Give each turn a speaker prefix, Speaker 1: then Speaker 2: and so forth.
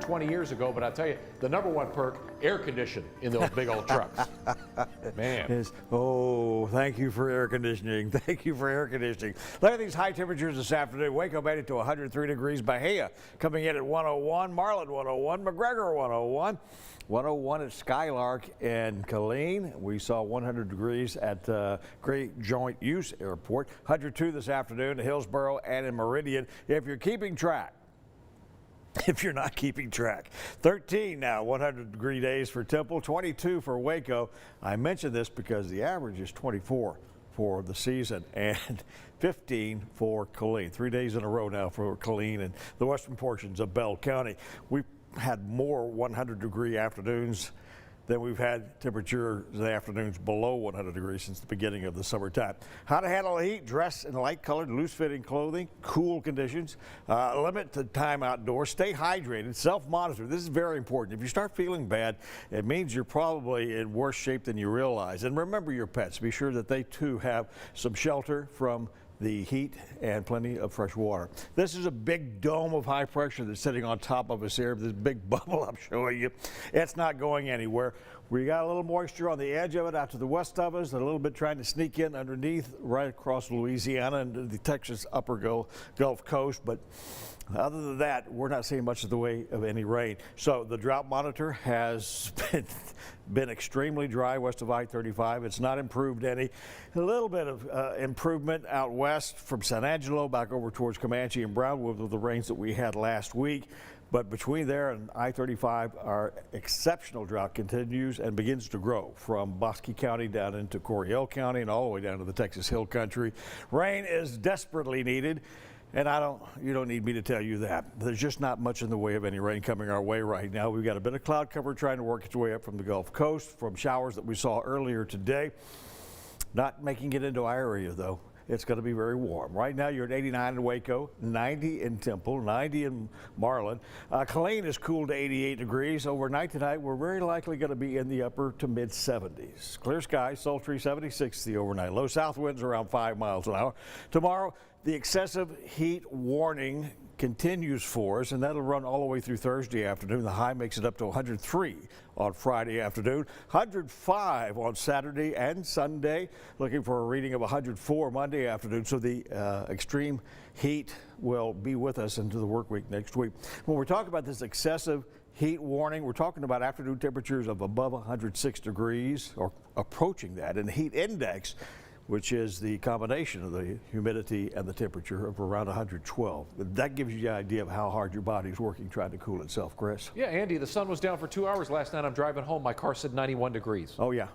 Speaker 1: 120 years ago, but I'll tell you, the number one perk, air conditioning in those big old trucks. Man.
Speaker 2: Oh, thank you for air conditioning. Thank you for air conditioning. Look at these high temperatures this afternoon. Waco made it to 103 degrees. Bahia coming in at 101. Marlin 101. McGregor 101. 101 at Skylark and Killeen. We saw 100 degrees at Great Joint Use Airport. 102 this afternoon at Hillsboro and in Meridian. If you're keeping track, if you're not keeping track. 13 now, 100-degree days for Temple, 22 for Waco. I mentioned this because the average is 24 for the season and 15 for Killeen. 3 days in a row now for Killeen and the western portions of Bell County. We've had more 100-degree afternoons than we've had temperature the afternoons below 100 degrees since the beginning of the summertime. How to handle the heat: dress in light-colored, loose-fitting clothing, cool conditions, limit the time outdoors, stay hydrated, self-monitor. This is very important. If you start feeling bad, it means you're probably in worse shape than you realize. And remember your pets. Be sure that they too have some shelter from the heat and plenty of fresh water. This is a big dome of high pressure that's sitting on top of us here. This big bubble I'm showing you, it's not going anywhere. We got a little moisture on the edge of it out to the west of us, and a little bit trying to sneak in underneath right across Louisiana and the Texas upper Gulf Coast. But other than that, we're not seeing much of the way of any rain. So the drought monitor has been extremely dry west of I-35. It's not improved any. A little bit of improvement out west from San Angelo back over towards Comanche and Brownwood with the rains that we had last week. But between there and I-35, our exceptional drought continues and begins to grow from Bosque County down into Coryell County and all the way down to the Texas Hill Country. Rain is desperately needed. And you don't need me to tell you that. There's just not much in the way of any rain coming our way right now. We've got a bit of cloud cover trying to work its way up from the Gulf Coast from showers that we saw earlier today. Not making it into our area though. It's going to be very warm. Right now you're at 89 in Waco, 90 in Temple, 90 in Marlin. Killeen is cool to 88 degrees. Overnight tonight, we're very likely going to be in the upper to mid 70s. Clear skies, sultry 76 the overnight. Low south winds around 5 miles an hour. Tomorrow, the excessive heat warning continues for us, and that'll run all the way through Thursday afternoon. The high makes it up to 103 on Friday afternoon, 105 on Saturday and Sunday, looking for a reading of 104 Monday afternoon. So the extreme heat will be with us into the work week next week. When we're talking about this excessive heat warning, we're talking about afternoon temperatures of above 106 degrees or approaching that, and the heat index, which is the combination of the humidity and the temperature, of around 112. That gives you the idea of how hard your body's working trying to cool itself, Chris.
Speaker 1: Yeah, Andy, the sun was down for 2 hours last night. I'm driving home. My car said 91 degrees.
Speaker 2: Oh, yeah.